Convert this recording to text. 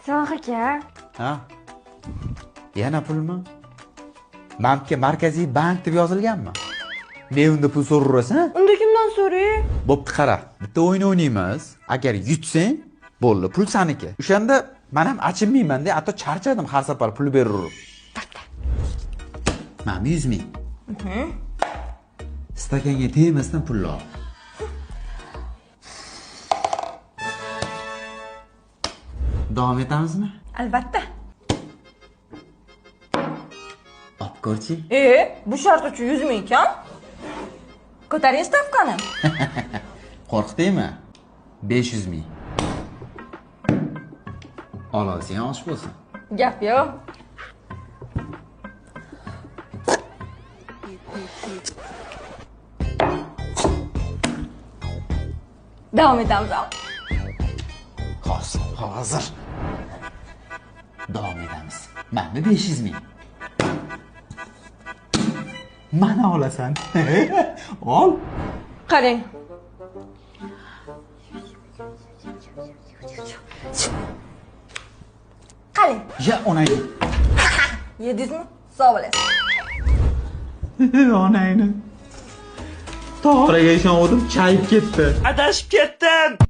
Sog' aka. Ha? Yana pulmi? Mamka Markaziy bank deb yozilganmi? Ne unda pul so'raysan? Unda kimdan so'ray? Bo'pti qara, bitta o'yin o'ynaymiz. Agar yutsang, bo'ldi, pul saniki. O'shanda men ham achinmayman-da, hatto charchadim har safar pul beraverib. Mana 100 ming. Stakanga tegmasdan pul ol. Davom etamizmi? Albatta. Olib ko'rchi. Bu shart uchun 100 ming kam. Ko'taring stavkani. Qo'rqdingmi? 500 ming. Olsang osh bo'lsin. Gap yo'q. Davom etamiz. Hozir. Davom etamiz. Mana 500 ming. Mana olasan. Ol. Qarang. Qarang. Ya onayni. Yedingizmi? Sog' bo'lasiz. Onayni. To'g'riga ishondim, chayib ketdi. Adashib ketdim.